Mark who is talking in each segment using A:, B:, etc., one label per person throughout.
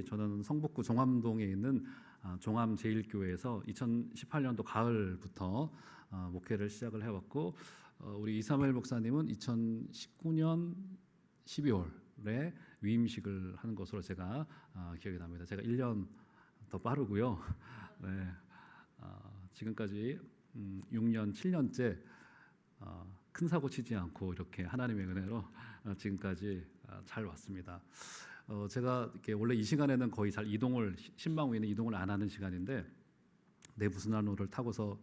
A: 저는 성북구 종암동에 있는 종암제일교회에서 2018년도 가을부터 목회를 시작을 해왔고, 우리 이사무엘 목사님은 2019년 12월에 위임식을 하는 것으로 제가 기억이 납니다. 제가 1년 더 빠르고요. 네, 지금까지 6년, 7년째 큰 사고 치지 않고 이렇게 하나님의 은혜로 지금까지 잘 왔습니다. 제가 이렇게 원래 이 시간에는 거의 잘 신방 위에는 이동을 안 하는 시간인데, 내부순환로를 타고서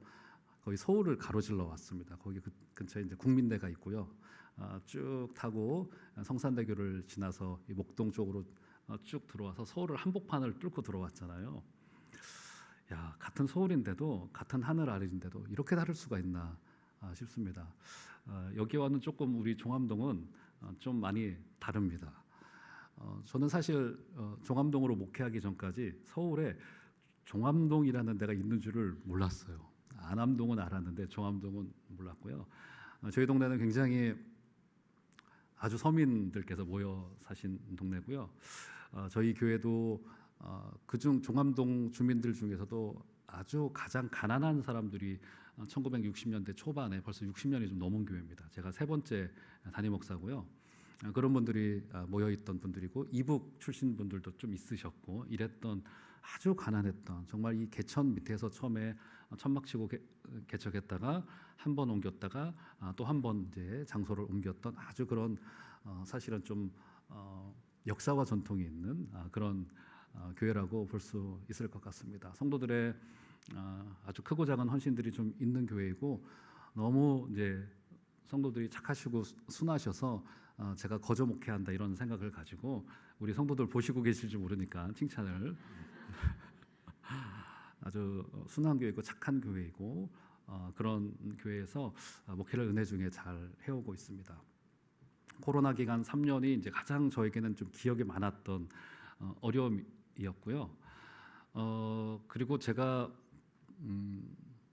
A: 거의 서울을 가로질러 왔습니다. 거기 근처에 이제 국민대가 있고요. 쭉 타고 성산대교를 지나서 이 목동 쪽으로 쭉 들어와서 서울을 한복판을 뚫고 들어왔잖아요. 야, 같은 서울인데도, 같은 하늘 아래인데도 이렇게 다를 수가 있나 싶습니다. 여기와는 조금 우리 종암동은 좀 많이 다릅니다. 저는 사실 종암동으로 목회하기 전까지 서울에 종암동이라는 데가 있는 줄을 몰랐어요. 안암동은 알았는데 종암동은 몰랐고요. 저희 동네는 굉장히 아주 서민들께서 모여 사신 동네고요. 저희 교회도 그중 종암동 주민들 중에서도 아주 가장 가난한 사람들이 1960년대 초반에, 벌써 60년이 좀 넘은 교회입니다. 제가 세 번째 담임 목사고요. 그런 분들이 모여있던 분들이고, 이북 출신 분들도 좀 있으셨고, 이랬던 아주 가난했던, 정말 이 개천 밑에서 처음에 천막치고 개척했다가 한 번 옮겼다가 또 한 번 이제 장소를 옮겼던 아주 그런 사실은 좀 역사와 전통이 있는 그런 교회라고 볼 수 있을 것 같습니다. 성도들의 아주 크고 작은 헌신들이 좀 있는 교회이고, 너무 이제 성도들이 착하시고 순하셔서 제가 거저 목회한다 이런 생각을 가지고, 우리 성도들 보시고 계실지 모르니까 칭찬을 아주 순한 교회이고 착한 교회이고, 그런 교회에서 목회를 은혜 중에 잘 해오고 있습니다. 코로나 기간 3년이 이제 가장 저에게는 좀 기억에 많았던 어려움이었고요. 그리고 제가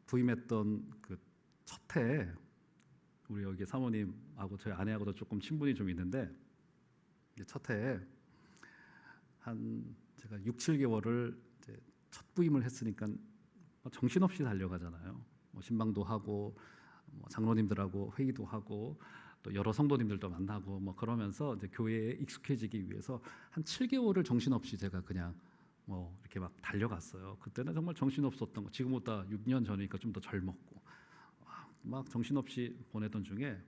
A: 부임했던 그 첫 해에 우리 여기 사모님하고 저희 아내하고도 조금 친분이 좀 있는데, 첫 해에 한 제가 6, 7개월을 이제 첫 부임을 했으니까 정신없이 달려가잖아요. 신방도 하고, 장로님들하고 회의도 하고, 또 여러 성도님들도 만나고 그러면서 이제 교회에 익숙해지기 위해서 한 7개월을 정신없이 제가 그냥 이렇게 막 달려갔어요. 그때는 정말 정신없었던 거, 지금보다 6년 전이니까 좀 더 젊었고, 막 정신없이 보내던 중에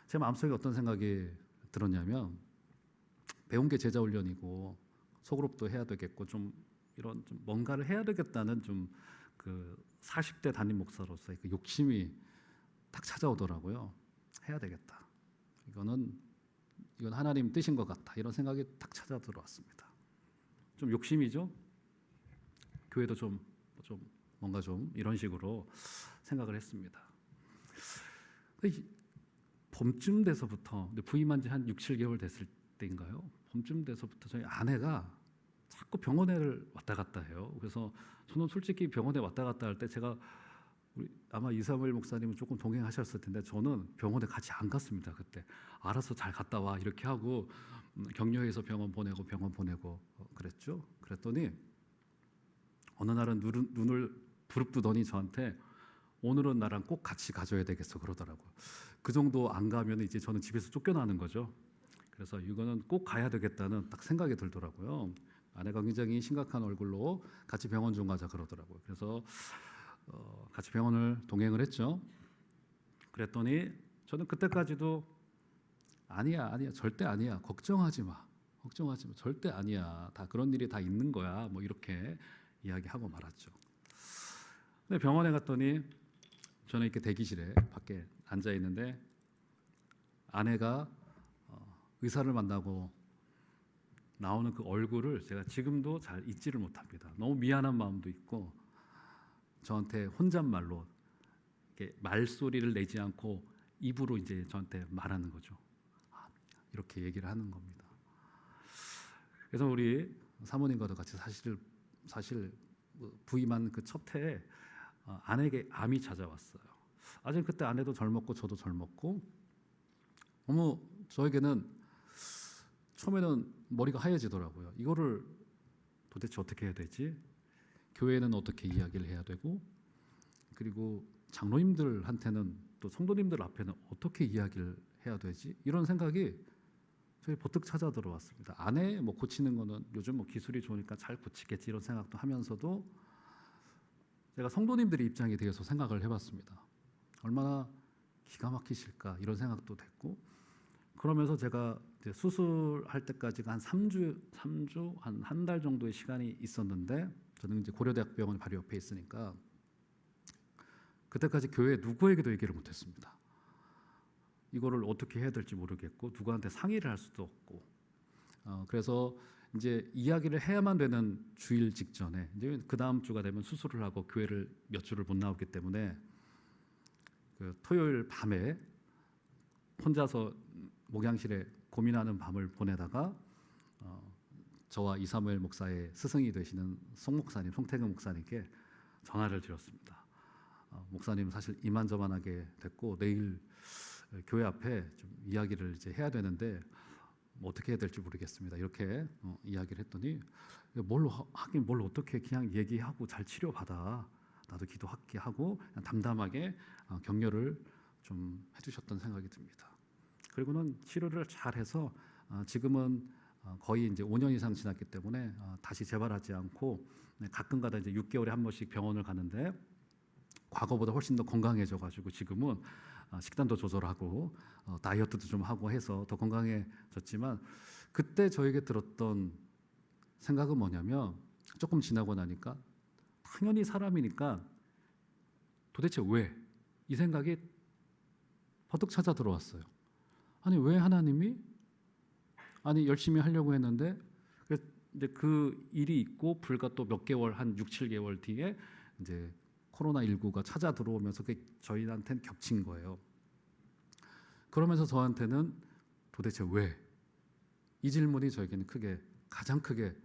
A: 제 마음속에 어떤 생각이 들었냐면, 배운 게 제자 훈련이고 소그룹도 해야 되겠고, 좀 이런 좀 뭔가를 해야 되겠다는 좀 그 40대 담임 목사로서의 그 욕심이 딱 찾아오더라고요. 해야 되겠다. 이건 하나님 뜻인 것 같다. 이런 생각이 딱 찾아 들어왔습니다. 좀 욕심이죠. 교회도 좀 뭔가 좀 이런 식으로 생각을 했습니다. 봄쯤 돼서부터, 부임한 지 한 6, 7개월 됐을 때인가요? 봄쯤 돼서부터 저희 아내가 자꾸 병원에를 왔다 갔다 해요. 그래서 저는 솔직히 병원에 왔다 갔다 할 때, 제가 아마 이사무엘 목사님은 조금 동행하셨을 텐데, 저는 병원에 같이 안 갔습니다. 그때 알아서 잘 갔다 와 이렇게 하고 격려해서 병원 보내고 그랬죠. 그랬더니 어느 날은 눈을 부릅뜨더니 저한테 오늘은 나랑 꼭 같이 가줘야 되겠어 그러더라고요. 그 정도 안 가면 이제 저는 집에서 쫓겨나는 거죠. 그래서 이거는 꼭 가야 되겠다는 딱 생각이 들더라고요. 아내가 굉장히 심각한 얼굴로 같이 병원 좀 가자 그러더라고요. 그래서 같이 병원을 동행을 했죠. 그랬더니 저는 그때까지도 아니야 절대 아니야, 걱정하지 마 절대 아니야, 다 그런 일이 다 있는 거야, 이렇게 이야기하고 말았죠. 근데 병원에 갔더니 저는 이렇게 대기실에 밖에 앉아 있는데, 아내가 의사를 만나고 나오는 그 얼굴을 제가 지금도 잘 잊지를 못합니다. 너무 미안한 마음도 있고, 저한테 혼잣말로 이렇게 말소리를 내지 않고 입으로 이제 저한테 말하는 거죠. 이렇게 얘기를 하는 겁니다. 그래서 우리 사모님과도 같이 사실 부임한 그 첫 해에 아내에게 암이 찾아왔어요. 아직 그때 아내도 젊었고 저도 젊었고, 너무 저에게는 처음에는 머리가 하얘지더라고요. 이거를 도대체 어떻게 해야 되지? 교회는 어떻게 이야기를 해야 되고, 그리고 장로님들한테는 또 성도님들 앞에는 어떻게 이야기를 해야 되지? 이런 생각이 저희 버뜩 찾아 들어왔습니다. 안에 뭐 고치는 거는 요즘 뭐 기술이 좋으니까 잘 고치겠지 이런 생각도 하면서도 제가 성도님들의 입장에 대해서 생각을 해봤습니다. 얼마나 기가 막히실까 이런 생각도 됐고, 그러면서 제가 이제 수술할 때까지가 한 3주 한 달 정도의 시간이 있었는데, 저는 이제 고려대학병원 바로 옆에 있으니까 그때까지 교회 누구에게도 얘기를 못했습니다. 이거를 어떻게 해야 될지 모르겠고 누구한테 상의를 할 수도 없고, 그래서 이제 이야기를 해야만 되는 주일 직전에 이제 그 다음 주가 되면 수술을 하고 교회를 몇 주를 못 나오기 때문에 그 토요일 밤에 혼자서 목양실에 고민하는 밤을 보내다가 저와 이사무엘 목사의 스승이 되시는 송 목사님, 송태근 목사님께 전화를 드렸습니다. 목사님 사실 이만저만하게 됐고 내일 교회 앞에 좀 이야기를 이제 해야 되는데 뭐 어떻게 해야 될지 모르겠습니다. 이렇게 이야기를 했더니 뭘 하긴 뭘 어떻게 그냥 얘기하고 잘 치료받아. 나도 기도할게 하고 그냥 담담하게 격려를 좀 해주셨던 생각이 듭니다. 그리고는 치료를 잘해서 지금은 거의 이제 5년 이상 지났기 때문에 다시 재발하지 않고 가끔가다 이제 6개월에 한 번씩 병원을 가는데 과거보다 훨씬 더 건강해져가지고 지금은 식단도 조절하고 다이어트도 좀 하고 해서 더 건강해졌지만, 그때 저에게 들었던 생각은 뭐냐면 조금 지나고 나니까 당연히 사람이니까 도대체 왜? 이 생각이 버뜩 찾아 들어왔어요. 아니 왜 하나님이 열심히 하려고 했는데 이제 그 일이 있고 불과 또 몇 개월 한 6, 7개월 뒤에 이제 코로나19가 찾아 들어오면서 그게 저희한테는 겹친 거예요. 그러면서 저한테는 도대체 왜? 이 질문이 저에게는 가장 크게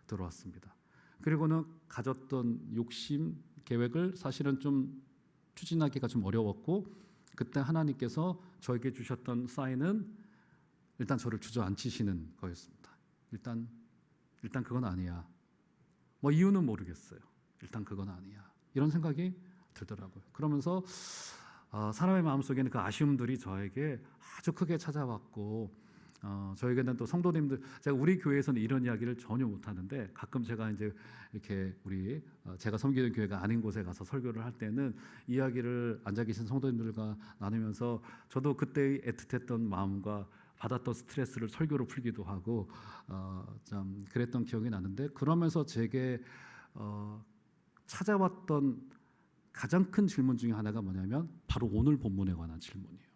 A: 들어왔습니다. 그리고는 가졌던 욕심, 계획을 사실은 좀 추진하기가 좀 어려웠고, 그때 하나님께서 저에게 주셨던 사인은 일단 저를 주저앉히시는 거였습니다. 일단 그건 아니야. 뭐 이유는 모르겠어요. 일단 그건 아니야. 이런 생각이 들더라고요. 그러면서 사람의 마음속에는 그 아쉬움들이 저에게 아주 크게 찾아왔고, 저에게는 또 성도님들, 제가 우리 교회에서는 이런 이야기를 전혀 못 하는데 가끔 제가 이제 이렇게 제가 섬기는 교회가 아닌 곳에 가서 설교를 할 때는 이야기를 앉아 계신 성도님들과 나누면서 저도 그때의 애틋했던 마음과 받았던 스트레스를 설교로 풀기도 하고 참 그랬던 기억이 나는데, 그러면서 제게 찾아왔던 가장 큰 질문 중에 하나가 뭐냐면 바로 오늘 본문에 관한 질문이에요.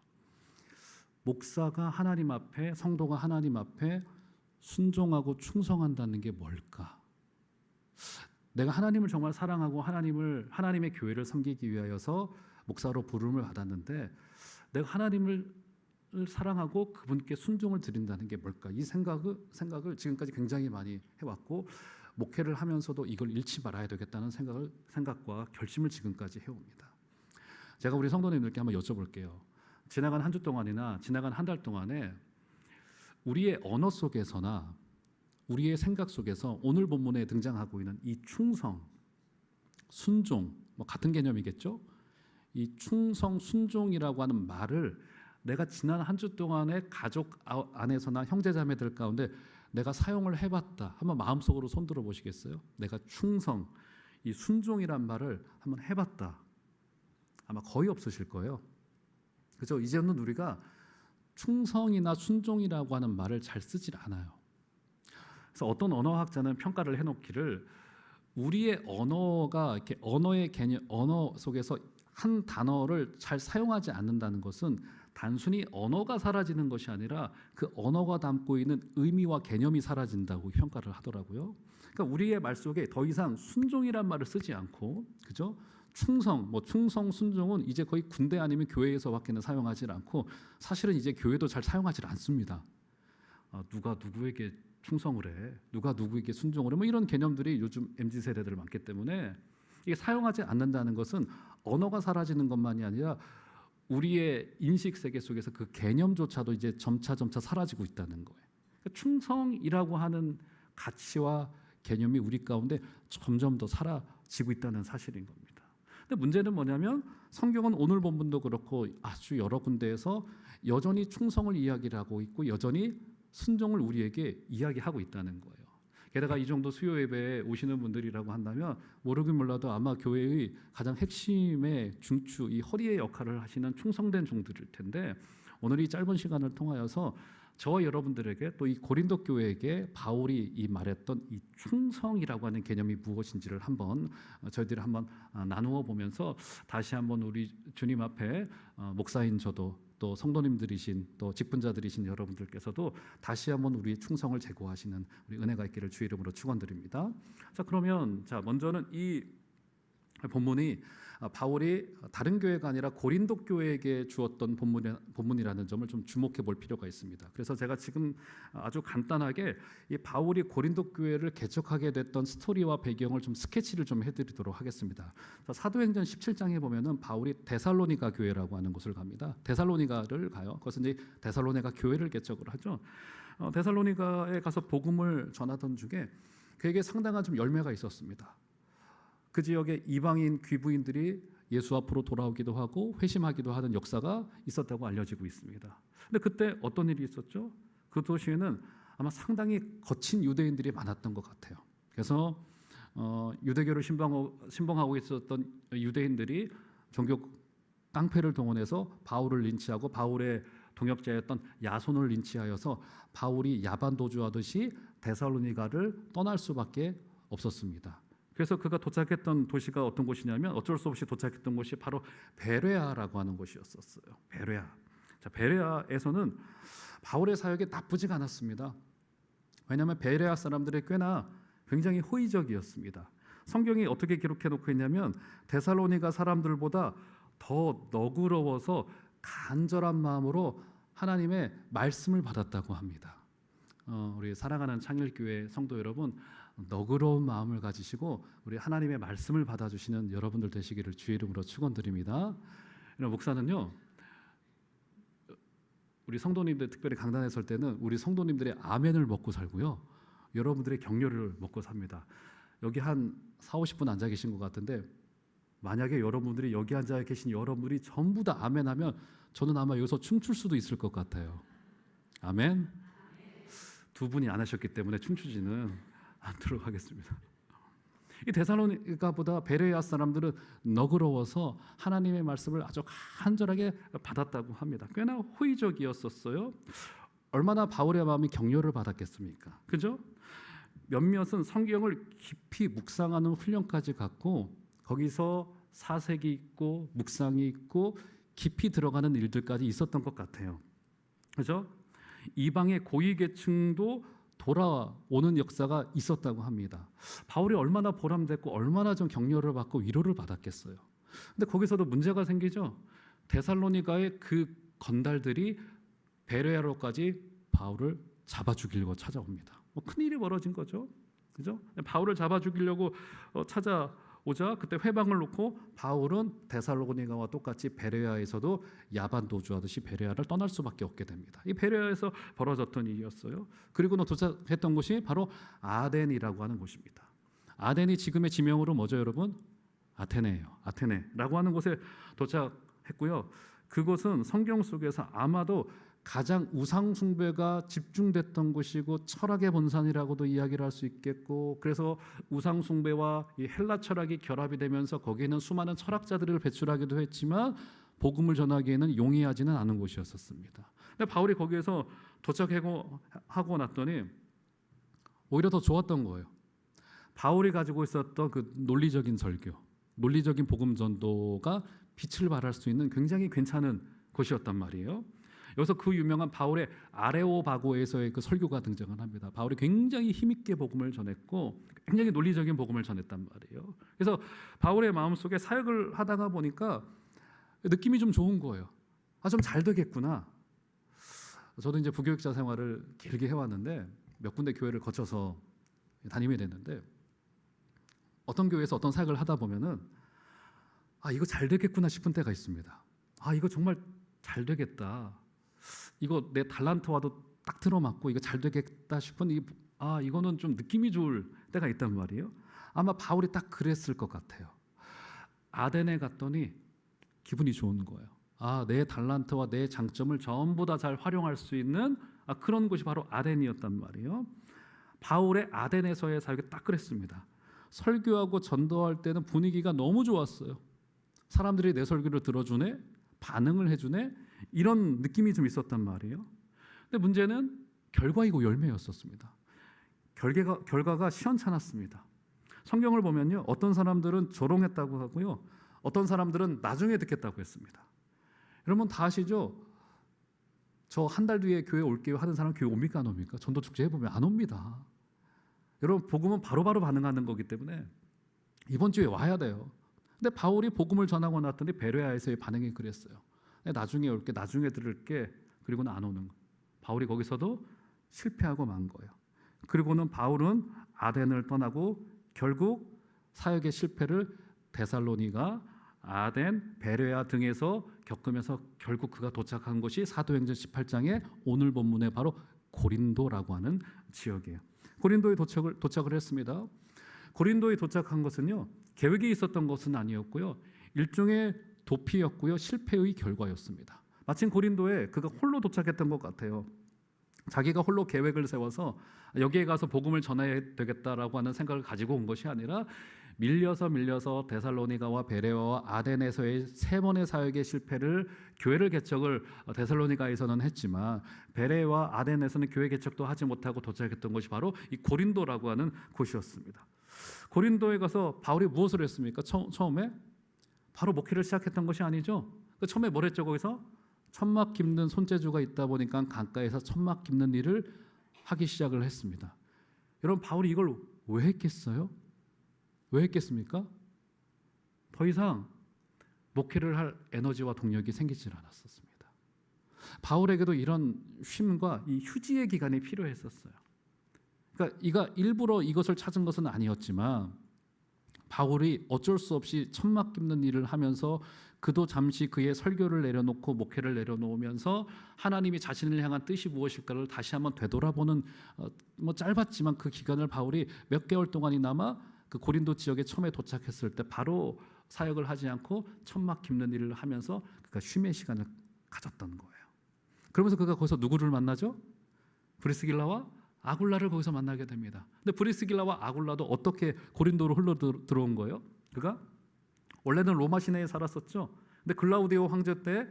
A: 목사가 하나님 앞에, 성도가 하나님 앞에 순종하고 충성한다는 게 뭘까? 내가 하나님을 정말 사랑하고 하나님의 교회를 섬기기 위하여서 목사로 부름을 받았는데 내가 하나님을 사랑하고 그분께 순종을 드린다는 게 뭘까? 이 생각을 지금까지 굉장히 많이 해왔고, 목회를 하면서도 이걸 잃지 말아야 되겠다는 생각과 결심을 지금까지 해옵니다. 제가 우리 성도님들께 한번 여쭤볼게요. 지나간 한 주 동안이나 지나간 한 달 동안에 우리의 언어 속에서나 우리의 생각 속에서 오늘 본문에 등장하고 있는 이 충성, 순종, 뭐 같은 개념이겠죠? 이 충성, 순종이라고 하는 말을 내가 지난 한 주 동안에 가족 안에서나 형제자매들 가운데 내가 사용을 해봤다. 한번 마음속으로 손들어 보시겠어요? 내가 충성, 이 순종이란 말을 한번 해봤다. 아마 거의 없으실 거예요. 그죠? 이제는 우리가 충성이나 순종이라고 하는 말을 잘 쓰질 않아요. 그래서 어떤 언어학자는 평가를 해놓기를 우리의 언어가 이렇게 언어의 개념, 언어 속에서 한 단어를 잘 사용하지 않는다는 것은 단순히 언어가 사라지는 것이 아니라 그 언어가 담고 있는 의미와 개념이 사라진다고 평가를 하더라고요. 그러니까 우리의 말 속에 더 이상 순종이란 말을 쓰지 않고, 그죠? 충성, 순종은 이제 거의 군대 아니면 교회에서밖에는 사용하지 않고, 사실은 이제 교회도 잘 사용하지 않습니다. 누가 누구에게 충성을 해, 누가 누구에게 순종을 해, 뭐 이런 개념들이 요즘 MZ 세대들 많기 때문에 이게 사용하지 않는다는 것은 언어가 사라지는 것만이 아니라 우리의 인식 세계 속에서 그 개념조차도 이제 점차 사라지고 있다는 거예요. 그러니까 충성이라고 하는 가치와 개념이 우리 가운데 점점 더 사라지고 있다는 사실인 겁니다. 근데 문제는 뭐냐면 성경은 오늘 본문도 그렇고 아주 여러 군데에서 여전히 충성을 이야기를 하고 있고 여전히 순종을 우리에게 이야기하고 있다는 거예요. 게다가 이 정도 수요 예배에 오시는 분들이라고 한다면 모르긴 몰라도 아마 교회의 가장 핵심의 중추, 이 허리의 역할을 하시는 충성된 종들일 텐데 오늘 이 짧은 시간을 통하여서 저와 여러분들에게 또 이 고린도 교회에게 바울이 이 말했던 이 충성이라고 하는 개념이 무엇인지를 한번 저희들이 한번 나누어 보면서 다시 한번 우리 주님 앞에 목사인 저도 또 성도님들이신 또 직분자들이신 여러분들께서도 다시 한번 우리의 충성을 제고하시는 우리 은혜가 있기를 주 이름으로 축원드립니다. 자, 그러면 먼저는 이 본문이 바울이 다른 교회가 아니라 고린도 교회에게 주었던 본문이라는 점을 좀 주목해 볼 필요가 있습니다. 그래서 제가 지금 아주 간단하게 이 바울이 고린도 교회를 개척하게 됐던 스토리와 배경을 좀 스케치를 좀 해드리도록 하겠습니다. 사도행전 17장에 보면은 바울이 데살로니가 교회라고 하는 곳을 갑니다. 데살로니가를 가요. 그것은 이제 데살로니가 교회를 개척을 하죠. 데살로니가에 가서 복음을 전하던 중에 그에게 상당한 좀 열매가 있었습니다. 그 지역에 이방인 귀부인들이 예수 앞으로 돌아오기도 하고 회심하기도 하는 역사가 있었다고 알려지고 있습니다. 근데 그때 어떤 일이 있었죠? 그 도시에는 아마 상당히 거친 유대인들이 많았던 것 같아요. 그래서 유대교를 신봉하고 있었던 유대인들이 종교 깡패를 동원해서 바울을 린치하고 바울의 동역자였던 야손을 린치하여서 바울이 야반 도주하듯이 데살로니가를 떠날 수밖에 없었습니다. 그래서 그가 도착했던 도시가 어떤 곳이냐면 어쩔 수 없이 도착했던 곳이 바로 베레아라고 하는 곳이었었어요. 베레아. 자, 베레아에서는 바울의 사역이 나쁘지가 않았습니다. 왜냐하면 베레아 사람들이 꽤나 굉장히 호의적이었습니다. 성경이 어떻게 기록해 놓고 있냐면 데살로니가 사람들보다 더 너그러워서 간절한 마음으로 하나님의 말씀을 받았다고 합니다. 우리 사랑하는 창일교회 성도 여러분, 너그러운 마음을 가지시고 우리 하나님의 말씀을 받아주시는 여러분들 되시기를 주의 이름으로 축원드립니다. 목사는요, 우리 성도님들 특별히 강단에 설 때는 우리 성도님들의 아멘을 먹고 살고요, 여러분들의 격려를 먹고 삽니다. 여기 한 40-50분 앉아 계신 것 같은데 만약에 여러분들이 여기 앉아 계신 여러분들이 전부 다 아멘하면 저는 아마 여기서 춤출 수도 있을 것 같아요. 아멘. 두 분이 안 하셨기 때문에 춤추지는 않도록 하겠습니다. 이 데살로니가보다 베레아 사람들은 너그러워서 하나님의 말씀을 아주 간절하게 받았다고 합니다. 꽤나 호의적이었었어요. 얼마나 바울의 마음이 격려를 받았겠습니까? 그죠? 몇몇은 성경을 깊이 묵상하는 훈련까지 갖고 거기서 사색이 있고 묵상이 있고 깊이 들어가는 일들까지 있었던 것 같아요. 그죠? 이방의 고위계층도 돌아오는 역사가 있었다고 합니다. 바울이 얼마나 보람됐고 얼마나 좀 격려를 받고 위로를 받았겠어요. 근데 거기서도 문제가 생기죠. 데살로니가의 그 건달들이 베레아로까지 바울을 잡아 죽이려고 찾아옵니다. 큰일이 벌어진 거죠. 그죠? 바울을 잡아 죽이려고 찾아오자 그때 회방을 놓고 바울은 데살로니가와 똑같이 베레아에서도 야반 도주하듯이 베레아를 떠날 수밖에 없게 됩니다. 이 베레아에서 벌어졌던 일이었어요. 그리고 도착했던 곳이 바로 아덴이라고 하는 곳입니다. 아덴이 지금의 지명으로 뭐죠, 여러분? 아테네예요. 아테네라고 하는 곳에 도착했고요. 그곳은 성경 속에서 아마도 가장 우상 숭배가 집중됐던 곳이고 철학의 본산이라고도 이야기를 할 수 있겠고, 그래서 우상 숭배와 이 헬라 철학이 결합이 되면서 거기에는 수많은 철학자들을 배출하기도 했지만 복음을 전하기에는 용이하지는 않은 곳이었습니다. 근데 바울이 거기에서 도착하고 났더니 오히려 더 좋았던 거예요. 바울이 가지고 있었던 그 논리적인 설교, 논리적인 복음 전도가 빛을 발할 수 있는 굉장히 괜찮은 곳이었단 말이에요. 여기서 그 유명한 바울의 아레오바고에서의 그 설교가 등장을 합니다. 바울이 굉장히 힘있게 복음을 전했고 굉장히 논리적인 복음을 전했단 말이에요. 그래서 바울의 마음속에 사역을 하다가 보니까 느낌이 좀 좋은 거예요. 좀 잘 되겠구나. 저도 이제 부교육자 생활을 길게 해왔는데 몇 군데 교회를 거쳐서 다니게 됐는데 어떤 교회에서 어떤 사역을 하다 보면은 이거 잘 되겠구나 싶은 때가 있습니다. 이거 정말 잘 되겠다. 이거 내 달란트와도 딱 들어맞고 이거 잘 되겠다 싶은 이 이거는 좀 느낌이 좋을 때가 있단 말이에요. 아마 바울이 딱 그랬을 것 같아요. 아덴에 갔더니 기분이 좋은 거예요. 내 달란트와 내 장점을 전부 다 잘 활용할 수 있는 그런 곳이 바로 아덴이었단 말이에요. 바울의 아덴에서의 사역이 딱 그랬습니다. 설교하고 전도할 때는 분위기가 너무 좋았어요. 사람들이 내 설교를 들어주네, 반응을 해주네, 이런 느낌이 좀 있었단 말이에요. 근데 문제는 결과이고 열매였었습니다. 결과가 시원찮았습니다. 성경을 보면요, 어떤 사람들은 조롱했다고 하고요, 어떤 사람들은 나중에 듣겠다고 했습니다. 여러분 다 아시죠? 저 한 달 뒤에 교회 올게요 하는 사람 교회 옵니까 안 옵니까? 전도 축제 해보면 안 옵니다. 여러분 복음은 바로바로 반응하는 거기 때문에 이번 주에 와야 돼요. 근데 바울이 복음을 전하고 났더니 베레아에서의 반응이 그랬어요. 나중에 올게, 나중에 들을게, 그리고는 안 오는 거예요. 바울이 거기서도 실패하고 만 거예요. 그리고는 바울은 아덴을 떠나고 결국 사역의 실패를 데살로니가, 아덴, 베레아 등에서 겪으면서 결국 그가 도착한 곳이 사도행전 18장의 오늘 본문의 바로 고린도라고 하는 지역이에요. 고린도에 도착을 했습니다. 고린도에 도착한 것은요, 계획이 있었던 것은 아니었고요, 일종의 도피였고요, 실패의 결과였습니다. 마침 고린도에 그가 홀로 도착했던 것 같아요. 자기가 홀로 계획을 세워서 여기에 가서 복음을 전해야 되겠다라고 하는 생각을 가지고 온 것이 아니라 밀려서 데살로니가와 베레아와 아덴에서의 세 번의 사역의 실패를, 교회를 개척을 데살로니가에서는 했지만 베레아와 아덴에서는 교회 개척도 하지 못하고 도착했던 것이 바로 이 고린도라고 하는 곳이었습니다. 고린도에 가서 바울이 무엇을 했습니까? 처음에 바로 목회를 시작했던 것이 아니죠. 처음에 뭘 했죠? 거기서 천막 깁는 손재주가 있다 보니까 강가에서 천막 깁는 일을 하기 시작을 했습니다. 여러분 바울이 이걸 왜 했겠어요? 왜 했겠습니까? 더 이상 목회를 할 에너지와 동력이 생기질 않았었습니다. 바울에게도 이런 쉼과 이 휴지의 기간이 필요했었어요. 그러니까 일부러 이것을 찾은 것은 아니었지만 바울이 어쩔 수 없이 천막 깁는 일을 하면서 그도 잠시 그의 설교를 내려놓고 목회를 내려놓으면서 하나님이 자신을 향한 뜻이 무엇일까를 다시 한번 되돌아보는 짧았지만 그 기간을 바울이 몇 개월 동안이나마 그 고린도 지역에 처음에 도착했을 때 바로 사역을 하지 않고 천막 깁는 일을 하면서 그가 쉼의 시간을 가졌던 거예요. 그러면서 그가 거기서 누구를 만나죠? 브리스길라와 아굴라를 거기서 만나게 됩니다. 근데 브리스길라와 아굴라도 어떻게 고린도로 흘러 들어온 거예요? 그가 원래는 로마 시내에 살았었죠. 근데 글라우디오 황제 때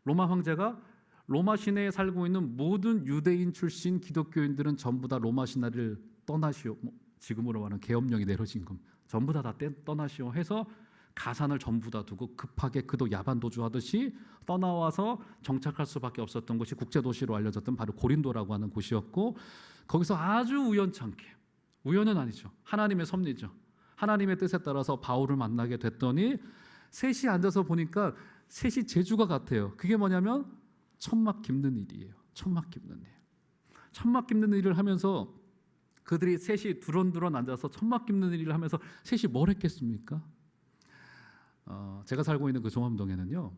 A: 로마 황제가 로마 시내에 살고 있는 모든 유대인 출신 기독교인들은 전부 다 로마 시내를 떠나시오. 지금으로 말하는 계엄령이 내려진 겁니다. 전부 다 떠나시오 해서 가산을 전부 다 두고 급하게 그도 야반 도주하듯이 떠나와서 정착할 수밖에 없었던 곳이 국제도시로 알려졌던 바로 고린도라고 하는 곳이었고, 거기서 아주 우연찮게, 우연은 아니죠, 하나님의 섭리죠, 하나님의 뜻에 따라서 바울을 만나게 됐더니 셋이 앉아서 보니까 셋이 재주가 같아요. 그게 뭐냐면 천막 깁는 일이에요. 천막 깁는 일. 천막 깁는 일을 하면서 그들이 셋이 두런두런 앉아서 천막 깁는 일을 하면서 셋이 뭘 했겠습니까? 제가 살고 있는 그 종암동에는요,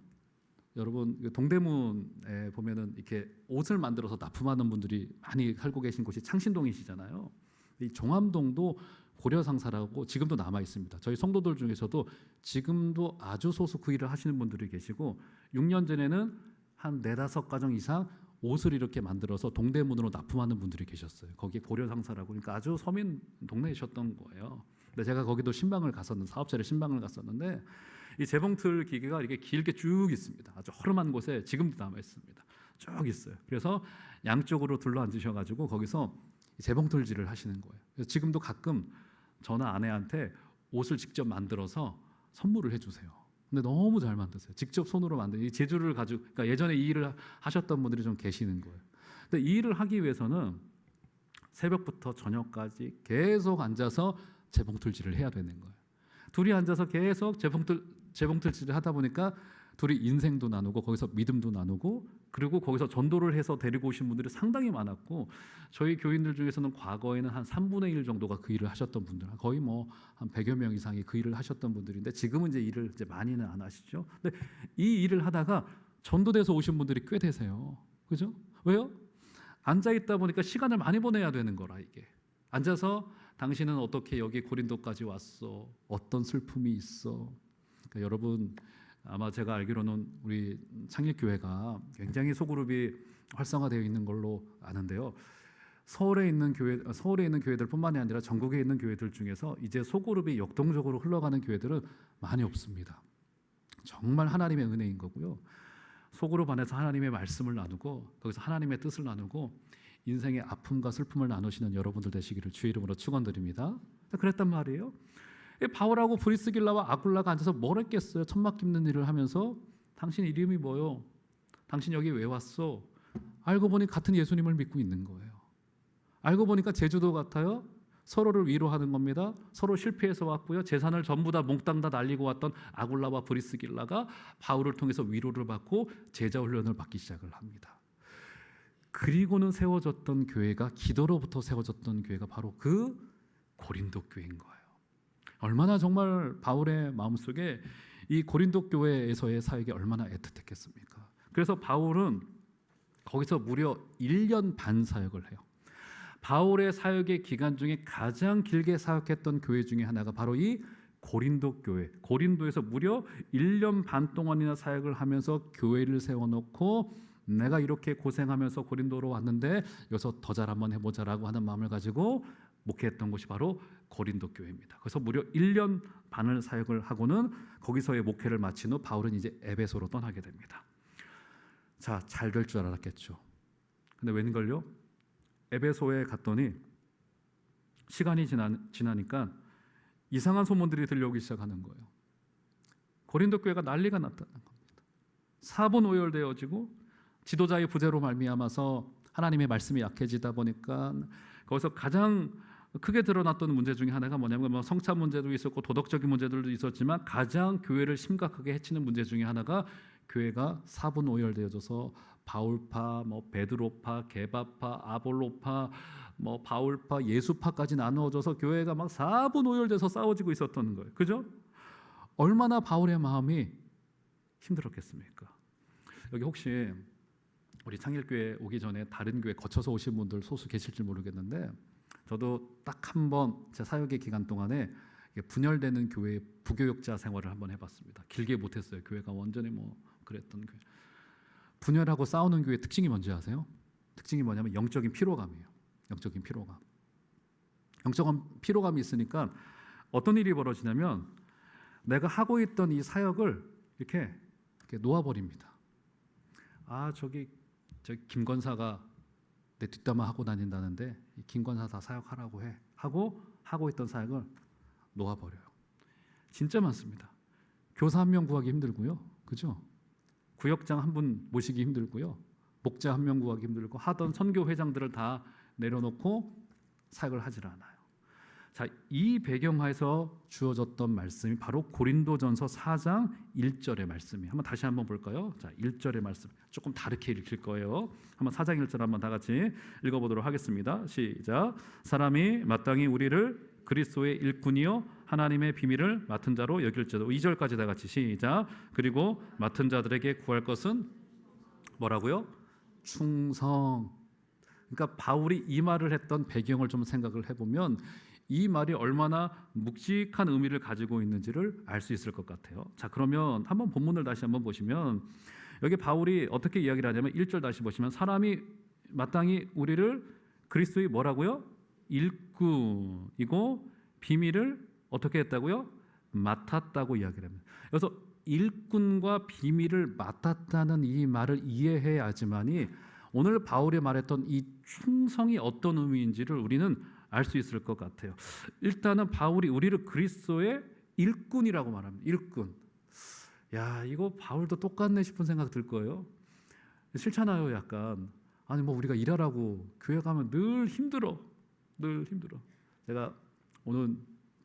A: 여러분 동대문에 보면은 이렇게 옷을 만들어서 납품하는 분들이 많이 살고 계신 곳이 창신동이시잖아요. 이 종암동도 고려상사라고 지금도 남아 있습니다. 저희 성도들 중에서도 지금도 아주 소수 그 일을 하시는 분들이 계시고, 6년 전에는 한 4-5가정 이상 옷을 이렇게 만들어서 동대문으로 납품하는 분들이 계셨어요. 거기 고려상사라고, 그러니까 아주 서민 동네이셨던 거예요. 근데 제가 거기도 사업체를 신방을 갔었는데 이 재봉틀 기계가 이렇게 길게 쭉 있습니다. 아주 허름한 곳에 지금도 남아 있습니다. 쭉 있어요. 그래서 양쪽으로 둘러 앉으셔가지고 거기서 재봉틀질을 하시는 거예요. 그래서 지금도 가끔 저나 아내한테 옷을 직접 만들어서 선물을 해주세요. 근데 너무 잘 만드세요. 직접 손으로 만든 이 재주를 가지고, 그러니까 예전에 이 일을 하셨던 분들이 좀 계시는 거예요. 근데 이 일을 하기 위해서는 새벽부터 저녁까지 계속 앉아서 재봉틀질을 해야 되는 거예요. 둘이 앉아서 계속 재봉틀질을 하다 보니까 둘이 인생도 나누고 거기서 믿음도 나누고, 그리고 거기서 전도를 해서 데리고 오신 분들이 상당히 많았고, 저희 교인들 중에서는 과거에는 한 3분의 1 정도가 그 일을 하셨던 분들, 거의 한 100여 명 이상이 그 일을 하셨던 분들인데, 지금은 이제 일을 이제 많이는 안 하시죠. 근데 이 일을 하다가 전도돼서 오신 분들이 꽤 되세요. 그죠? 왜요? 앉아 있다 보니까 시간을 많이 보내야 되는 거라 이게. 앉아서 당신은 어떻게 여기 고린도까지 왔어? 어떤 슬픔이 있어? 그러니까 여러분 아마 제가 알기로는 우리 창립교회가 굉장히 소그룹이 활성화되어 있는 걸로 아는데요. 서울에 있는 교회들뿐만이 아니라 전국에 있는 교회들 중에서 이제 소그룹이 역동적으로 흘러가는 교회들은 많이 없습니다. 정말 하나님의 은혜인 거고요. 소그룹 안에서 하나님의 말씀을 나누고 거기서 하나님의 뜻을 나누고 인생의 아픔과 슬픔을 나누시는 여러분들 되시기를 주의 이름으로 축원드립니다. 그랬단 말이에요. 바울하고 브리스길라와 아굴라가 앉아서 뭘 했겠어요? 천막 깁는 일을 하면서 당신 이름이 뭐요? 당신 여기 왜 왔어? 알고 보니 같은 예수님을 믿고 있는 거예요. 알고 보니까 제주도 같아요. 서로를 위로하는 겁니다. 서로 실패해서 왔고요. 재산을 전부 다 몽땅 다 날리고 왔던 아굴라와 브리스길라가 바울을 통해서 위로를 받고 제자 훈련을 받기 시작을 합니다. 그리고는 세워졌던 교회가 기도로부터 세워졌던 교회가 바로 그 고린도 교회인 거예요. 얼마나 정말 바울의 마음속에 이 고린도 교회에서의 사역이 얼마나 애틋했겠습니까? 그래서 바울은 거기서 무려 1년 반 사역을 해요. 바울의 사역의 기간 중에 가장 길게 사역했던 교회 중에 하나가 바로 이 고린도 교회. 고린도에서 무려 1년 반 동안이나 사역을 하면서 교회를 세워놓고 내가 이렇게 고생하면서 고린도로 왔는데 여기서 더 잘 한번 해보자라고 하는 마음을 가지고 목회했던 곳이 바로 고린도 교회입니다. 그래서 무려 1년 반을 사역을 하고는 거기서의 목회를 마친 후 바울은 이제 에베소로 떠나게 됩니다. 자, 잘 될 줄 알았겠죠. 근데 웬걸요? 에베소에 갔더니 시간이 지나니까 이상한 소문들이 들려오기 시작하는 거예요. 고린도 교회가 난리가 났다는 겁니다. 사분 오열되어지고 지도자의 부재로 말미암아서 하나님의 말씀이 약해지다 보니까 거기서 가장 크게 드러났던 문제 중에 하나가 뭐냐면 성찬 문제도 있었고 도덕적인 문제들도 있었지만 가장 교회를 심각하게 해치는 문제 중에 하나가 교회가 사분 오열되어져서 바울파, 베드로파, 게바파, 아볼로파, 바울파, 예수파까지 나누어져서 교회가 막 사분 오열돼서 싸워지고 있었던 거예요. 그죠? 얼마나 바울의 마음이 힘들었겠습니까? 여기 혹시 우리 창일교회 오기 전에 다른 교회 거쳐서 오신 분들 소수 계실지 모르겠는데 저도 딱 한 번 제 사역의 기간 동안에 분열되는 교회의 부교육자 생활을 한번 해봤습니다. 길게 못했어요. 교회가 완전히 그랬던 교회. 분열하고 싸우는 교회의 특징이 뭔지 아세요? 특징이 뭐냐면 영적인 피로감이에요. 영적인 피로감. 영적인 피로감이 있으니까 어떤 일이 벌어지냐면 내가 하고 있던 이 사역을 이렇게 놓아버립니다. 아 저기 김 권사가 내 뒷담화 하고 다닌다는데 김 권사 다 사역하라고 해 하고 있던 사역을 놓아버려요. 진짜 많습니다. 교사 한 명 구하기 힘들고요. 그죠? 구역장 한 분 모시기 힘들고요. 목자 한 명 구하기 힘들고 하던 선교 회장들을 다 내려놓고 사역을 하질 않아요. 자, 이 배경하에서 주어졌던 말씀이 바로 고린도전서 4장 1절의 말씀이에요. 다시 한번 볼까요? 자, 1절의 말씀 조금 다르게 읽힐 거예요. 한번 4장 1절 한번 다 같이 읽어보도록 하겠습니다. 시작. 사람이 마땅히 우리를 그리스도의 일꾼이요 하나님의 비밀을 맡은 자로 여길지어다. 2절까지 다 같이 시작. 그리고 맡은 자들에게 구할 것은 뭐라고요? 충성. 그러니까 바울이 이 말을 했던 배경을 좀 생각을 해보면 이 말이 얼마나 묵직한 의미를 가지고 있는지를 알 수 있을 것 같아요. 자, 그러면 한번 본문을 다시 한번 보시면 여기 바울이 어떻게 이야기를 하냐면 1절 다시 보시면 사람이 마땅히 우리를 그리스도의 뭐라고요? 일꾼이고 비밀을 어떻게 했다고요? 맡았다고 이야기를 합니다. 그래서 일꾼과 비밀을 맡았다는 이 말을 이해해야지만이 오늘 바울이 말했던 이 충성이 어떤 의미인지를 우리는 알 수 있을 것 같아요. 일단은 바울이 우리를 그리스도의 일꾼이라고 말합니다. 일꾼. 야, 이거 바울도 똑같네 싶은 생각 들 거예요. 싫잖아요, 약간. 아니 우리가 일하라고 교회 가면 늘 힘들어. 제가 오늘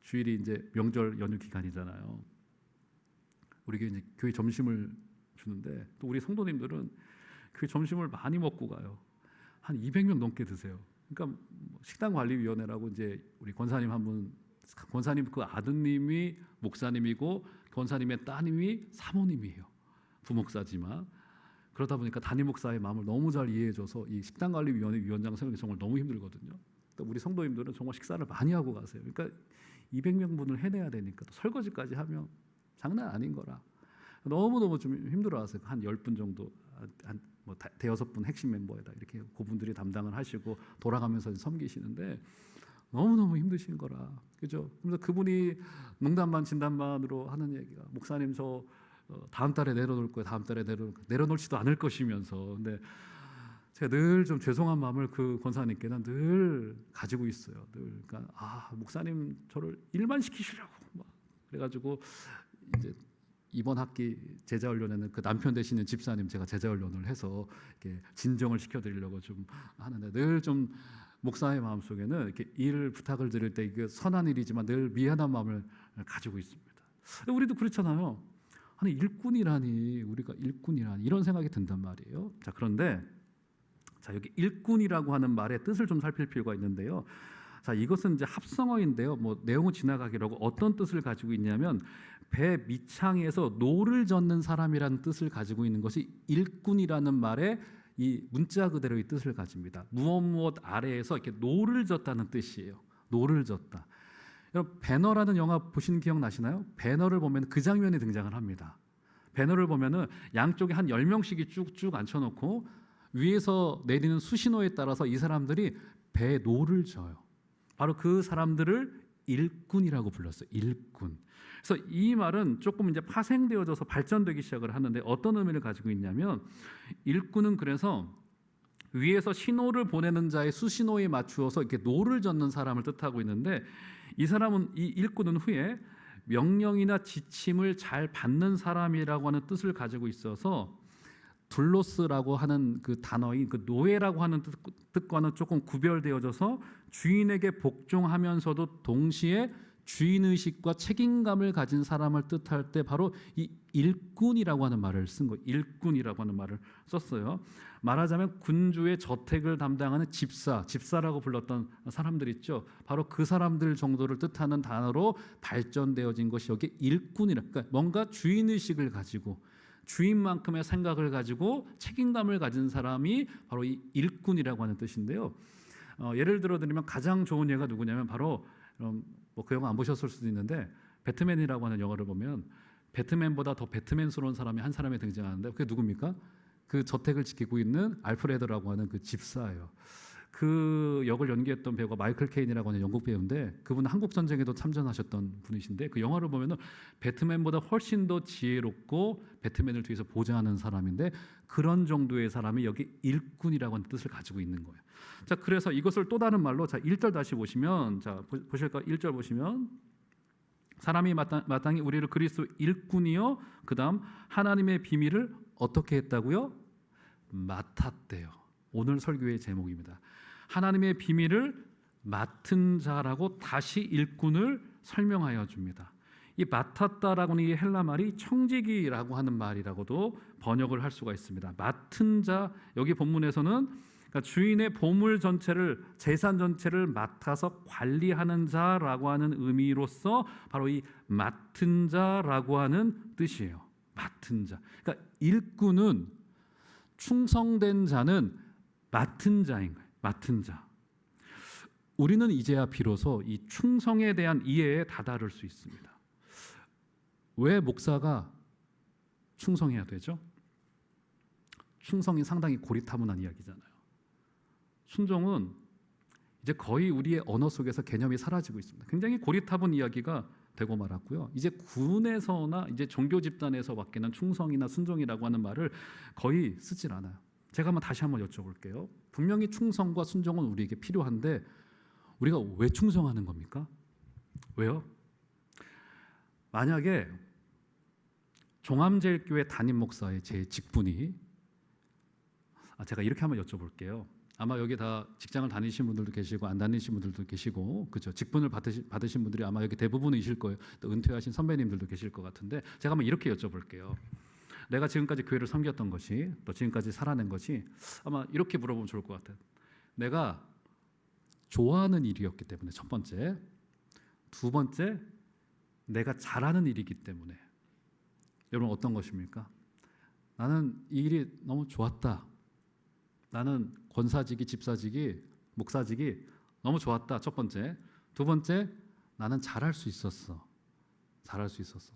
A: 주일이 이제 명절 연휴 기간이잖아요. 우리 이제 교회 점심을 주는데 또 우리 성도님들은 교회 점심을 많이 먹고 가요. 한 200명 넘게 드세요. 그러니까 식당관리위원회라고 이제 우리 권사님 한 분, 권사님 그 아드님이 목사님이고 권사님의 따님이 사모님이에요. 부목사지만 그러다 보니까 담임 목사의 마음을 너무 잘 이해해줘서 이 식단관리위원회 위원장 생각이 정말 너무 힘들거든요. 또 우리 성도님들은 정말 식사를 많이 하고 가세요. 그러니까 200명분을 해내야 되니까 또 설거지까지 하면 장난 아닌 거라 너무너무 좀 힘들어하세요. 한 10분 정도, 뭐 대여섯 분 핵심 멤버에다 이렇게 그분들이 담당을 하시고 돌아가면서 섬기시는데 너무너무 힘드신 거라. 그죠? 그래서 그분이 농담반 진담반으로 하는 얘기가 목사님 저 다음 달에 내려놓을 거예요. 다음 달에 내려놓지도 않을 것이면서 근데 제가 늘 좀 죄송한 마음을 그 권사님께는 늘 가지고 있어요. 늘 그러니까 목사님 저를 일만 시키시려고 막 그래가지고 이제 이번 학기 제자훈련에는 그 남편 되시는 집사님 제가 제자훈련을 해서 이렇게 진정을 시켜드리려고 좀 하는데 늘 좀 목사의 마음 속에는 이렇게 일 부탁을 드릴 때 이게 선한 일이지만 늘 미안한 마음을 가지고 있습니다. 우리도 그렇잖아요. 아니 일꾼이라니 우리가 일꾼이라니 이런 생각이 든단 말이에요. 자 그런데 자 여기 일꾼이라고 하는 말의 뜻을 좀 살필 필요가 있는데요. 자 이것은 이제 합성어인데요. 뭐 내용은 지나가기라고 어떤 뜻을 가지고 있냐면 배 밑창에서 노를 젓는 사람이라는 뜻을 가지고 있는 것이 일꾼이라는 말의 이 문자 그대로의 뜻을 가집니다. 무엇 아래에서 이렇게 노를 젓다는 뜻이에요. 노를 젓다. 여러분 배너라는 영화 보신 기억 나시나요? 배너를 보면 그 장면이 등장을 합니다. 배너를 보면은 양쪽에 한 10명씩이 쭉쭉 앉혀놓고 위에서 내리는 수신호에 따라서 이 사람들이 배에 노를 져요. 바로 그 사람들을 일꾼이라고 불렀어요. 일꾼. 그래서 이 말은 조금 이제 파생되어져서 발전되기 시작을 하는데 어떤 의미를 가지고 있냐면 일꾼은 그래서 위에서 신호를 보내는 자의 수신호에 맞추어서 이렇게 노를 젓는 사람을 뜻하고 있는데 이 사람은 이 일꾼은 후에 명령이나 지침을 잘 받는 사람이라고 하는 뜻을 가지고 있어서 둘로스라고 하는 그 단어인 그 노예라고 하는 뜻과는 조금 구별되어져서 주인에게 복종하면서도 동시에 주인의식과 책임감을 가진 사람을 뜻할 때 바로 이 일꾼이라고 하는 말을 쓴 거예요. 일꾼이라고 하는 말을 썼어요. 말하자면 군주의 저택을 담당하는 집사라고 불렀던 사람들 있죠. 바로 그 사람들 정도를 뜻하는 단어로 발전되어진 것이 여기 일꾼이라. 그러니까 뭔가 주인의식을 가지고 주인만큼의 생각을 가지고 책임감을 가진 사람이 바로 이 일꾼이라고 하는 뜻인데요. 예를 들어 드리면 가장 좋은 예가 누구냐면 바로 뭐 그 영화 안 보셨을 수도 있는데 배트맨이라고 하는 영화를 보면 배트맨보다 더 배트맨스러운 사람이 한 사람이 등장하는데 그게 누굽니까? 그 저택을 지키고 있는 알프레드라고 하는 그 집사예요. 그 역을 연기했던 배우가 마이클 케인이라고 하는 영국 배우인데 그분은 한국 전쟁에도 참전하셨던 분이신데 그 영화를 보면은 배트맨보다 훨씬 더 지혜롭고 배트맨을 뒤에서 보좌하는 사람인데 그런 정도의 사람이 여기 일꾼이라고 하는 뜻을 가지고 있는 거예요. 자, 그래서 이것을 또 다른 말로 자 1절 다시 보시면 자 보실까? 1절 보시면 사람이 마땅히 우리를 그리스도 일꾼이요 그다음 하나님의 비밀을 어떻게 했다고요? 맡았대요. 오늘 설교의 제목입니다. 하나님의 비밀을 맡은 자라고 다시 일꾼을 설명하여 줍니다. 이 맡았다라고는 이 헬라 말이 청지기라고 하는 말이라고도 번역을 할 수가 있습니다. 맡은 자 여기 본문에서는 그러니까 주인의 보물 전체를 재산 전체를 맡아서 관리하는 자라고 하는 의미로서 바로 이 맡은 자라고 하는 뜻이에요. 맡은 자. 그러니까 일꾼은 충성된 자는 맡은 자인 거예요. 맡은 자. 우리는 이제야 비로소 이 충성에 대한 이해에 다다를 수 있습니다. 왜 목사가 충성해야 되죠? 충성이 상당히 고리타분한 이야기잖아요. 순종은 이제 거의 우리의 언어 속에서 개념이 사라지고 있습니다. 굉장히 고리타분 이야기가 되고 말았고요. 이제 군에서나 이제 종교 집단에서밖에는 충성이나 순종이라고 하는 말을 거의 쓰질 않아요. 제가 다시 한번 여쭤볼게요. 분명히 충성과 순종은 우리에게 필요한데 우리가 왜 충성하는 겁니까? 왜요? 만약에 종암제일교회 담임 목사의 제 직분이 제가 이렇게 한번 여쭤볼게요. 아마 여기 다 직장을 다니신 분들도 계시고 안 다니신 분들도 계시고 그죠? 직분을 받으신 분들이 아마 여기 대부분이실 거예요. 또 은퇴하신 선배님들도 계실 것 같은데 제가 한번 이렇게 여쭤볼게요. 내가 지금까지 교회를 섬겼던 것이 또 지금까지 살아낸 것이 아마 이렇게 물어보면 좋을 것 같아요. 내가 좋아하는 일이었기 때문에 첫 번째, 두 번째 내가 잘하는 일이기 때문에 여러분 어떤 것입니까? 나는 이 일이 너무 좋았다. 나는 권사직이, 집사직이, 목사직이 너무 좋았다. 첫 번째. 두 번째, 나는 잘할 수 있었어. 잘할 수 있었어.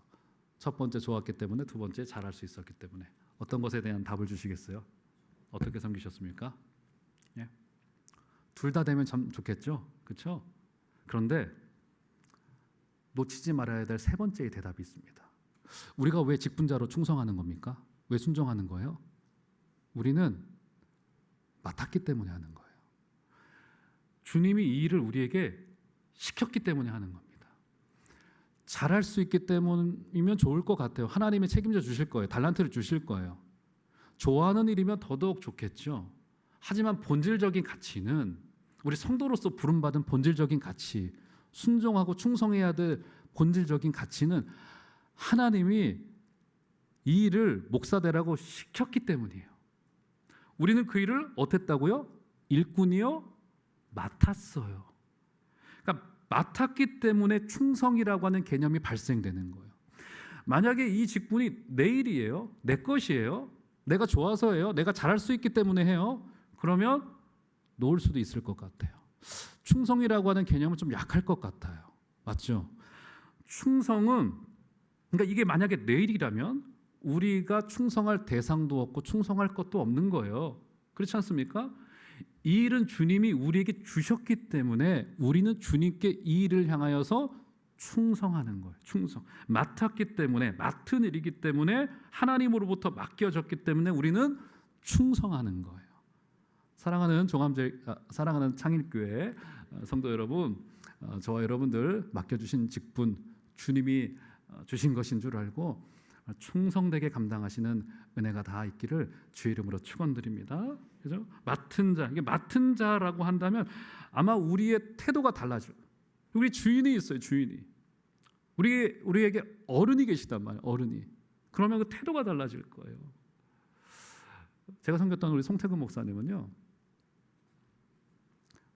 A: 첫 번째 좋았기 때문에, 두 번째 잘할 수 있었기 때문에. 어떤 것에 대한 답을 주시겠어요? 어떻게 섬기셨습니까? 예? 둘 다 되면 참 좋겠죠? 그렇죠? 그런데 놓치지 말아야 될 세 번째의 대답이 있습니다. 우리가 왜 직분자로 충성하는 겁니까? 왜 순종하는 거예요? 우리는 맡았기 때문에 하는 거예요. 주님이 이 일을 우리에게 시켰기 때문에 하는 겁니다. 잘할 수 있기 때문이면 좋을 것 같아요. 하나님이 책임져 주실 거예요. 달란트를 주실 거예요. 좋아하는 일이면 더더욱 좋겠죠. 하지만 본질적인 가치는 우리 성도로서 부름받은 본질적인 가치, 순종하고 충성해야 될 본질적인 가치는 하나님이 이 일을 목사되라고 시켰기 때문이에요. 우리는 그 일을 어땠다고요? 일꾼이요? 맡았어요. 그러니까 맡았기 때문에 충성이라고 하는 개념이 발생되는 거예요. 만약에 이 직분이 내 일이에요, 내 것이에요, 내가 좋아서 해요, 내가 잘할 수 있기 때문에 해요, 그러면 놓을 수도 있을 것 같아요. 충성이라고 하는 개념은 좀 약할 것 같아요. 맞죠? 충성은, 그러니까 이게 만약에 내 일이라면 우리가 충성할 대상도 없고 충성할 것도 없는 거예요. 그렇지 않습니까? 이 일은 주님이 우리에게 주셨기 때문에 우리는 주님께 이 일을 향하여서 충성하는 거예요. 충성. 맡았기 때문에, 맡은 일이기 때문에, 하나님으로부터 맡겨졌기 때문에 우리는 충성하는 거예요. 사랑하는 창일교회 성도 여러분, 저와 여러분들 맡겨주신 직분 주님이 주신 것인 줄 알고 충성되게 감당하시는 은혜가 다 있기를 주의 이름으로 축원드립니다. 그죠? 맡은 자, 이게 맡은 자라고 한다면 아마 우리의 태도가 달라져요. 우리 주인이 있어요, 주인이. 우리에게 어른이 계시단 말이에요, 어른이. 그러면 그 태도가 달라질 거예요. 제가 섬겼던 우리 송태근 목사님은요,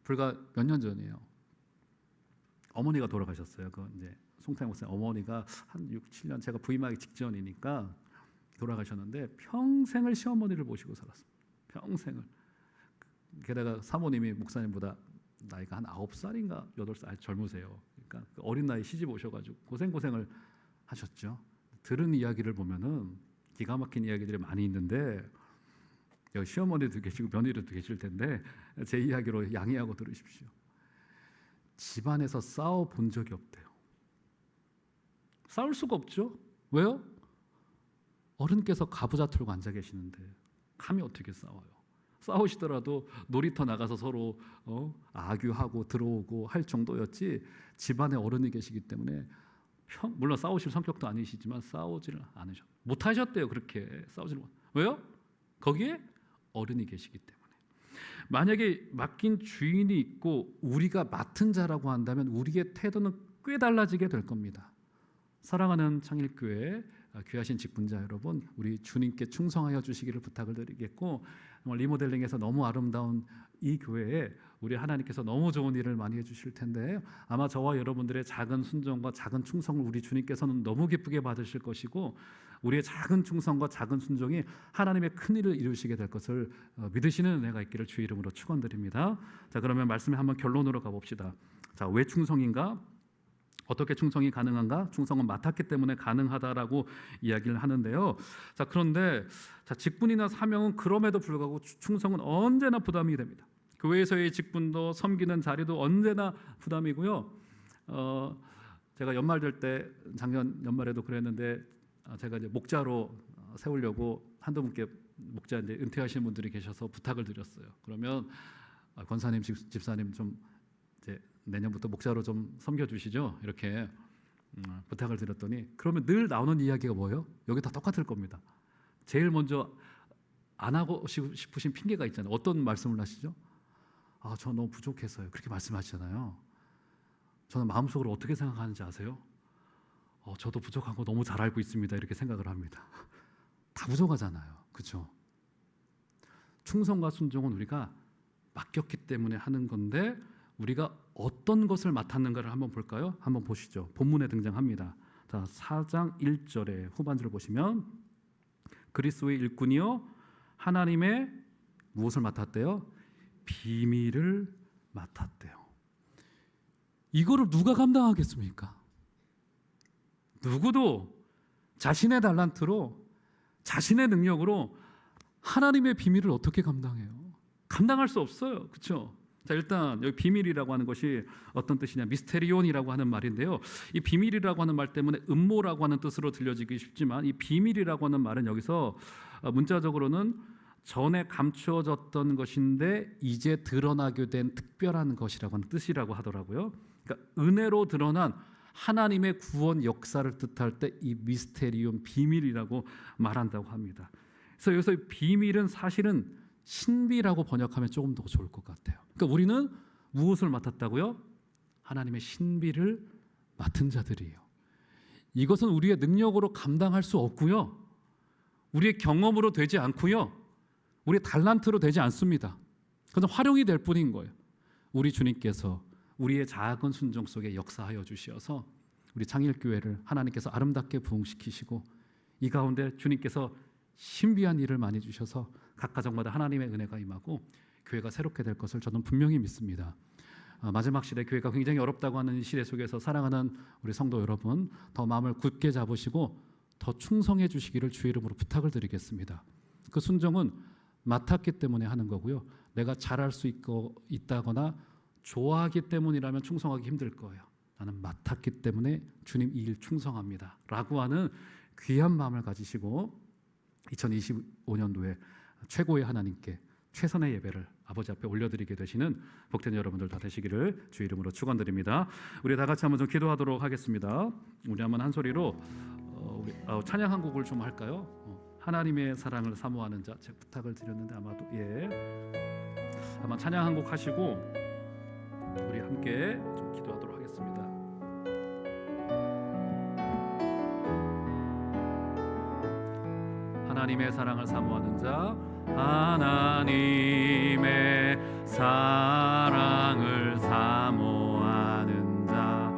A: 불과 몇 년 전이에요. 어머니가 돌아가셨어요. 그 이제 송태근 목사님 어머니가 한 6, 7년 제가 부임하기 직전이니까 돌아가셨는데 평생을 시어머니를 모시고 살았습니다. 평생을. 게다가 사모님이 목사님보다 나이가 한 9살인가 8살 젊으세요. 그러니까 그 어린 나이 시집 오셔가지고 고생을 하셨죠. 들은 이야기를 보면은 기가 막힌 이야기들이 많이 있는데 여기 시어머니도 계시고 며느리도 계실 텐데 제 이야기로 양해하고 들으십시오. 집안에서 싸워 본 적이 없대요. 싸울 수가 없죠. 왜요? 어른께서 가부좌 틀고 앉아 계시는데 감히 어떻게 싸워요? 싸우시더라도 놀이터 나가서 서로 아규하고 들어오고 할 정도였지, 집안에 어른이 계시기 때문에 물론 싸우실 성격도 아니시지만 싸우지를 않으셨. 못하셨대요. 그렇게 싸우지를 못. 왜요? 거기에 어른이 계시기 때문에. 만약에 맡긴 주인이 있고 우리가 맡은 자라고 한다면 우리의 태도는 꽤 달라지게 될 겁니다. 사랑하는 창일교회 귀하신 직분자 여러분, 우리 주님께 충성하여 주시기를 부탁을 드리겠고, 리모델링에서 너무 아름다운 이 교회에 우리 하나님께서 너무 좋은 일을 많이 해주실 텐데 아마 저와 여러분들의 작은 순종과 작은 충성을 우리 주님께서는 너무 기쁘게 받으실 것이고, 우리의 작은 충성과 작은 순종이 하나님의 큰 일을 이루시게 될 것을 믿으시는 은혜가 있기를 주의 이름으로 축원드립니다. 자, 그러면 말씀에 한번 결론으로 가봅시다. 자, 왜 충성인가? 어떻게 충성이 가능한가? 충성은 맡았기 때문에 가능하다라고 이야기를 하는데요. 자, 그런데 직분이나 사명은 그럼에도 불구하고 충성은 언제나 부담이 됩니다. 교회에서의 직분도 섬기는 자리도 언제나 부담이고요. 제가 연말 될 때 작년 연말에도 그랬는데 제가 이제 목자로 세우려고 한두 분께 목자 이제 은퇴하시는 분들이 계셔서 부탁을 드렸어요. 그러면 권사님, 집사님 좀 이제 내년부터 목자로 좀 섬겨주시죠. 이렇게 부탁을 드렸더니 그러면 늘 나오는 이야기가 뭐예요? 여기 다 똑같을 겁니다. 제일 먼저 안 하고 싶으신 핑계가 있잖아요. 어떤 말씀을 하시죠? 저 너무 부족해서요. 그렇게 말씀하시잖아요. 저는 마음속으로 어떻게 생각하는지 아세요? 저도 부족한 거 너무 잘 알고 있습니다. 이렇게 생각을 합니다. 다 부족하잖아요. 그렇죠? 충성과 순종은 우리가 맡겼기 때문에 하는 건데 우리가 어떤 것을 맡았는가를 한번 볼까요? 한번 보시죠. 본문에 등장합니다. 자, 4장 1절의 후반절을 보시면 그리스도의 일꾼이요 하나님의 무엇을 맡았대요? 비밀을 맡았대요. 이거를 누가 감당하겠습니까? 누구도 자신의 달란트로 자신의 능력으로 하나님의 비밀을 어떻게 감당해요? 감당할 수 없어요. 그렇죠? 자, 일단 여기 비밀이라고 하는 것이 어떤 뜻이냐? 미스테리온이라고 하는 말인데요. 이 비밀이라고 하는 말 때문에 음모라고 하는 뜻으로 들려지기 쉽지만 이 비밀이라고 하는 말은 여기서 문자적으로는 전에 감추어졌던 것인데 이제 드러나게 된 특별한 것이라고 하는 뜻이라고 하더라고요. 그러니까 은혜로 드러난 하나님의 구원 역사를 뜻할 때 이 미스테리온 비밀이라고 말한다고 합니다. 그래서 여기서 비밀은 사실은 신비라고 번역하면 조금 더 좋을 것 같아요. 그러니까 우리는 무엇을 맡았다고요? 하나님의 신비를 맡은 자들이에요. 이것은 우리의 능력으로 감당할 수 없고요. 우리의 경험으로 되지 않고요. 우리의 달란트로 되지 않습니다. 그건 활용이 될 뿐인 거예요. 우리 주님께서 우리의 작은 순종 속에 역사하여 주시어서 우리 창일교회를 하나님께서 아름답게 부흥시키시고 이 가운데 주님께서 신비한 일을 많이 주셔서 각 가정마다 하나님의 은혜가 임하고 교회가 새롭게 될 것을 저는 분명히 믿습니다. 마지막 시대 교회가 굉장히 어렵다고 하는 시대 속에서 사랑하는 우리 성도 여러분, 더 마음을 굳게 잡으시고 더 충성해 주시기를 주의 이름으로 부탁을 드리겠습니다. 그 순종은 맡았기 때문에 하는 거고요. 내가 잘할 수 있다거나 좋아하기 때문이라면 충성하기 힘들 거예요. 나는 맡았기 때문에 주님 이 일 충성합니다 라고 하는 귀한 마음을 가지시고 2025년도에 최고의 하나님께 최선의 예배를 아버지 앞에 올려드리게 되시는 복된 여러분들 다 되시기를 주 이름으로 축원드립니다. 우리 다 같이 한번 좀 기도하도록 하겠습니다. 우리 한번 한 소리로 찬양 한 곡을 좀 할까요? 하나님의 사랑을 사모하는 자, 제가 부탁을 드렸는데 아마도 한번 찬양 한 곡 하시고 우리 함께 좀 기도하도록 하겠습니다. 하나님의 사랑을 사모하는 자, 하나님의 사랑을 사모하는 자,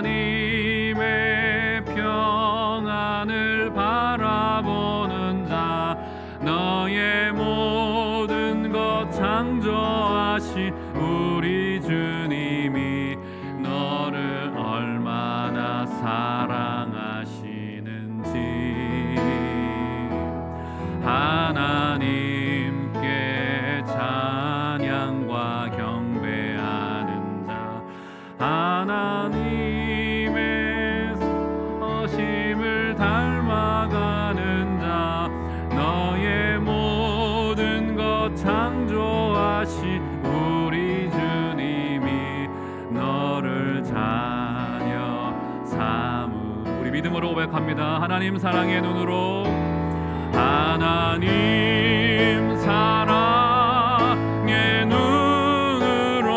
A: 하나님의 평안을 바라보는 자, 너의 모든 것 창조하신 우리 주님이 너를 얼마나 사랑하시는지 하나님께 찬양과 경배하는 자, 하나님의 허심을 닮아가는 자, 너의 모든 것 창조하신 우리 주님이 너를 자녀 삼으. 우리 믿음으로 고백합니다. 하나님 사랑의 눈으로, 하나님 사랑의 눈으로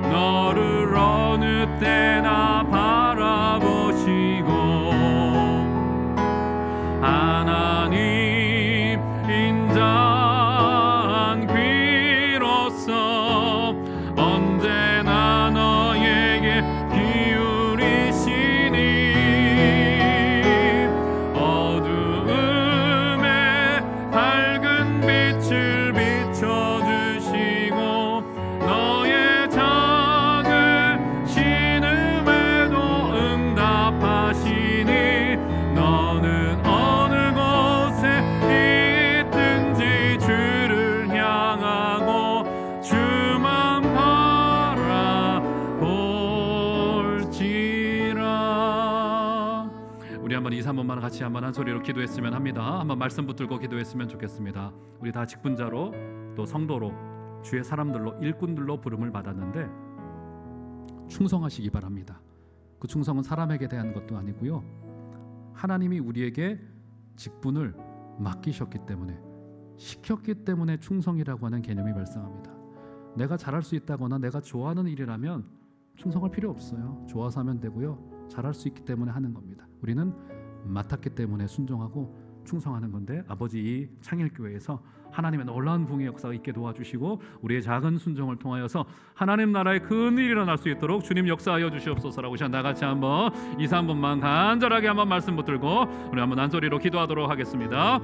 A: 너를 어느 때나 바라보시고 하나님 인자한 귀로서 언제나 너에게 기울이시니 밝은 빛을 비춰주시고 너의 작은 신음에도 응답하시니 너는 어느 곳에 있든지 주를 향하고 주만 바라볼지라. 우리 한번 2, 3번만 같이 한번 한 소리로 기도했으면 합니다. 한번 말씀 붙들고 기도했으면 좋겠습니다. 우리 다 직분자로 또 성도로 주의 사람들로 일꾼들로 부름을 받았는데 충성하시기 바랍니다. 그 충성은 사람에게 대한 것도 아니고요. 하나님이 우리에게 직분을 맡기셨기 때문에 시켰기 때문에 충성이라고 하는 개념이 발생합니다. 내가 잘할 수 있다거나 내가 좋아하는 일이라면 충성할 필요 없어요. 좋아서 하면 되고요. 잘할 수 있기 때문에 하는 겁니다. 우리는 맡았기 때문에 순종하고 충성하는 건데 아버지 이 창일교회에서 하나님의 놀라운 부흥의 역사가 있게 도와주시고 우리의 작은 순종을 통하여서 하나님 나라의 큰 일이 일어날 수 있도록 주님 역사하여 주시옵소서라고 다 같이 한번 2, 3분만 간절하게 한번 말씀 붙들고 우리 한번 한 소리로 기도하도록 하겠습니다.